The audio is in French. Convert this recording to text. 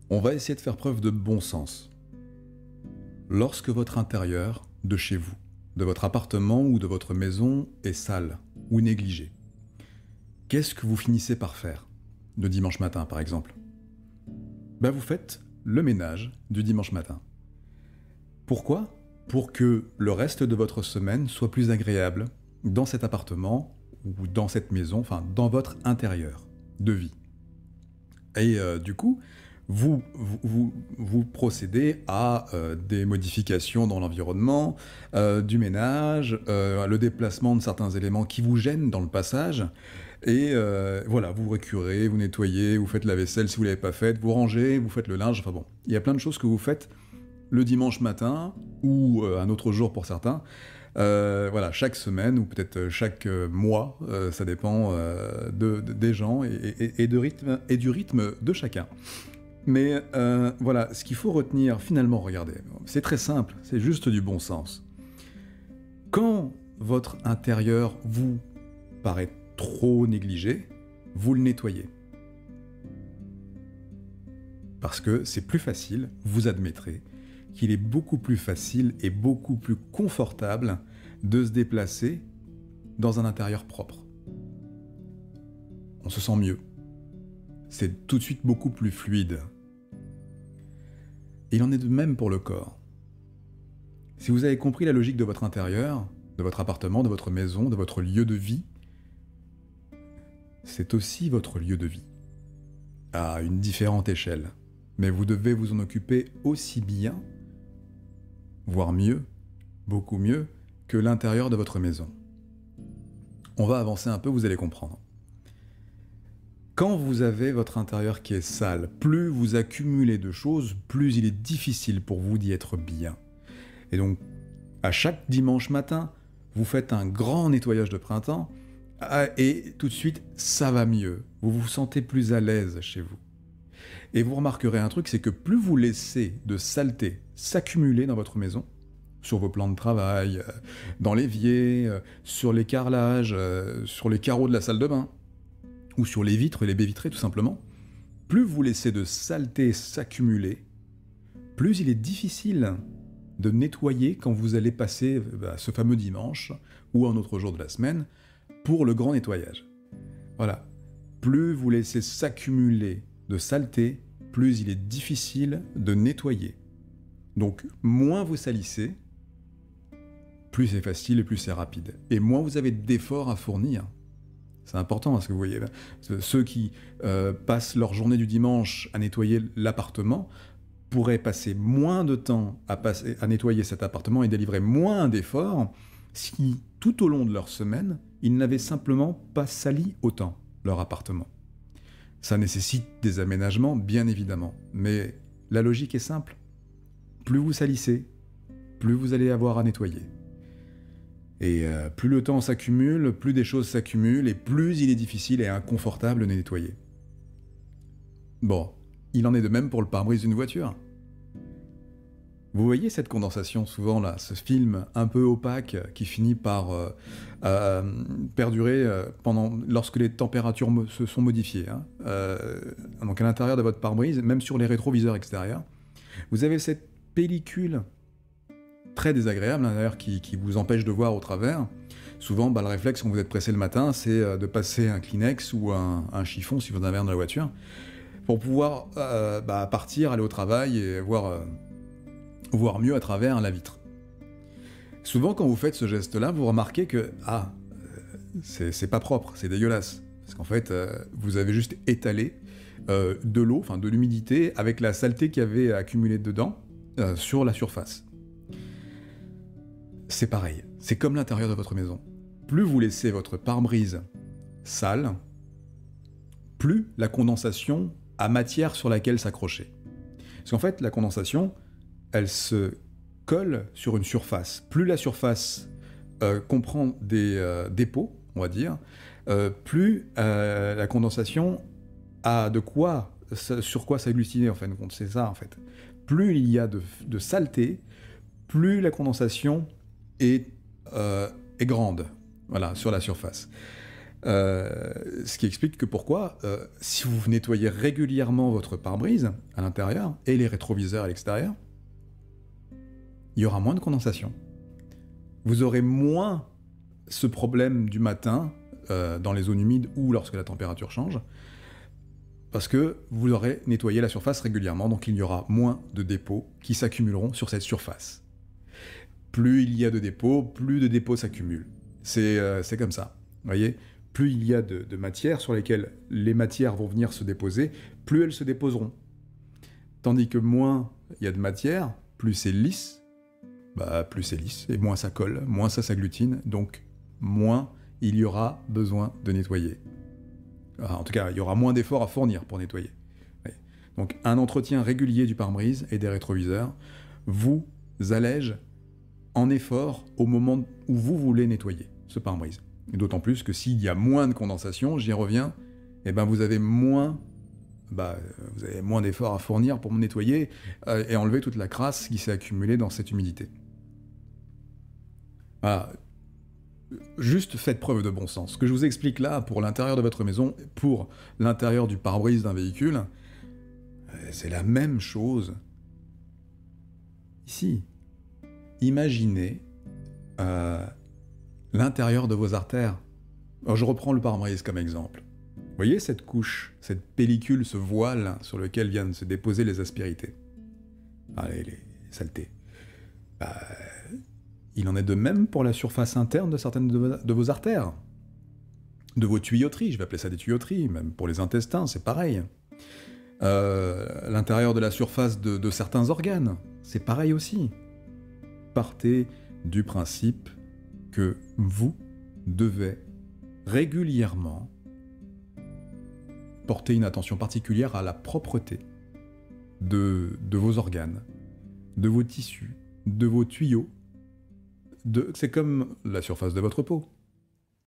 On va essayer de faire preuve de bon sens. Lorsque votre intérieur de chez vous, de votre appartement ou de votre maison est sale ou négligé, qu'est-ce que vous finissez par faire le dimanche matin par exemple? Vous faites le ménage du dimanche matin. Pourquoi? Pour que le reste de votre semaine soit plus agréable dans cet appartement ou dans cette maison, enfin dans votre intérieur de vie. Et du coup, vous procédez à des modifications dans l'environnement, du ménage, le déplacement de certains éléments qui vous gênent dans le passage, et voilà, vous récurez, vous nettoyez, vous faites la vaisselle si vous ne l'avez pas faite, vous rangez, vous faites le linge, enfin bon, il y a plein de choses que vous faites le dimanche matin, ou un autre jour pour certains, voilà, chaque semaine, ou peut-être chaque mois, ça dépend des gens et du rythme de chacun. Mais voilà, ce qu'il faut retenir finalement, regardez, c'est très simple, c'est juste du bon sens. Quand votre intérieur vous paraît trop négligé, vous le nettoyez. Parce que c'est plus facile, vous admettrez, qu'il est beaucoup plus facile et beaucoup plus confortable de se déplacer dans un intérieur propre. On se sent mieux. C'est tout de suite beaucoup plus fluide. Il en est de même pour le corps. Si vous avez compris la logique de votre intérieur, de votre appartement, de votre maison, de votre lieu de vie, c'est aussi votre lieu de vie, à une différente échelle. Mais vous devez vous en occuper aussi bien, voire mieux, beaucoup mieux, que l'intérieur de votre maison. On va avancer un peu, vous allez comprendre. Quand vous avez votre intérieur qui est sale, plus vous accumulez de choses, plus il est difficile pour vous d'y être bien. Et donc, à chaque dimanche matin, vous faites un grand nettoyage de printemps, et tout de suite, ça va mieux. Vous vous sentez plus à l'aise chez vous. Et vous remarquerez un truc, c'est que plus vous laissez de saleté s'accumuler dans votre maison, sur vos plans de travail, dans l'évier, sur les carrelages, sur les carreaux de la salle de bain, ou sur les vitres, les baies vitrées tout simplement, plus vous laissez de saleté s'accumuler, plus il est difficile de nettoyer quand vous allez passer ce fameux dimanche, ou un autre jour de la semaine, pour le grand nettoyage. Voilà. Plus vous laissez s'accumuler de saleté, plus il est difficile de nettoyer. Donc, moins vous salissez, plus c'est facile et plus c'est rapide. Et moins vous avez d'efforts à fournir. C'est important, parce que vous voyez, ceux qui passent leur journée du dimanche à nettoyer l'appartement pourraient passer moins de temps à nettoyer cet appartement et délivrer moins d'efforts si, tout au long de leur semaine, ils n'avaient simplement pas sali autant leur appartement. Ça nécessite des aménagements, bien évidemment, mais la logique est simple. Plus vous salissez, plus vous allez avoir à nettoyer. Et plus le temps s'accumule, plus des choses s'accumulent, et plus il est difficile et inconfortable de nettoyer. Bon, il en est de même pour le pare-brise d'une voiture. Vous voyez cette condensation souvent là, ce film un peu opaque qui finit par perdurer lorsque les températures se sont modifiées. Donc à l'intérieur de votre pare-brise, même sur les rétroviseurs extérieurs, vous avez cette pellicule très désagréable d'ailleurs qui vous empêche de voir au travers. Souvent, le réflexe quand vous êtes pressé le matin, c'est de passer un Kleenex ou un chiffon si vous en avez un dans la voiture, pour pouvoir partir, aller au travail et voir mieux à travers la vitre. Souvent, quand vous faites ce geste-là, vous remarquez que c'est pas propre, c'est dégueulasse. Parce qu'en fait, vous avez juste étalé de l'eau, enfin de l'humidité, avec la saleté qu'il y avait accumulée dedans, sur la surface. C'est pareil, c'est comme l'intérieur de votre maison. Plus vous laissez votre pare-brise sale, plus la condensation a matière sur laquelle s'accrocher. Parce qu'en fait, la condensation, elle se colle sur une surface. Plus la surface comprend des dépôts, on va dire, plus la condensation a sur quoi s'agglutiner en fin de compte. C'est ça en fait. Plus il y a de saleté, plus la condensation est grande, voilà, sur la surface. Ce qui explique que pourquoi, si vous nettoyez régulièrement votre pare-brise à l'intérieur et les rétroviseurs à l'extérieur, il y aura moins de condensation. Vous aurez moins ce problème du matin dans les zones humides ou lorsque la température change, parce que vous aurez nettoyé la surface régulièrement, donc il y aura moins de dépôts qui s'accumuleront sur cette surface. Plus il y a de dépôts, plus de dépôts s'accumulent. C'est comme ça, vous voyez ? Plus il y a de matières sur lesquelles les matières vont venir se déposer, plus elles se déposeront. Tandis que moins il y a de matière, plus c'est lisse, plus c'est lisse, et moins ça colle, moins ça s'agglutine, donc moins il y aura besoin de nettoyer. En tout cas, il y aura moins d'efforts à fournir pour nettoyer. Donc un entretien régulier du pare-brise et des rétroviseurs vous allège en effort au moment où vous voulez nettoyer ce pare-brise. Et d'autant plus que s'il y a moins de condensation, j'y reviens, vous avez moins d'efforts à fournir pour nettoyer et enlever toute la crasse qui s'est accumulée dans cette humidité. Voilà. Juste faites preuve de bon sens. Ce que je vous explique là, pour l'intérieur de votre maison, pour l'intérieur du pare-brise d'un véhicule, c'est la même chose ici. Imaginez l'intérieur de vos artères. Alors, je reprends le pare-brise comme exemple. Vous voyez cette couche, cette pellicule, ce voile sur lequel viennent se déposer les aspérités, les saletés. Il en est de même pour la surface interne de certaines de vos artères, de vos tuyauteries, je vais appeler ça des tuyauteries, même pour les intestins, c'est pareil. L'intérieur de la surface de certains organes, c'est pareil aussi. Partez du principe que vous devez régulièrement porter une attention particulière à la propreté de vos organes, de vos tissus, de vos tuyaux. C'est comme la surface de votre peau.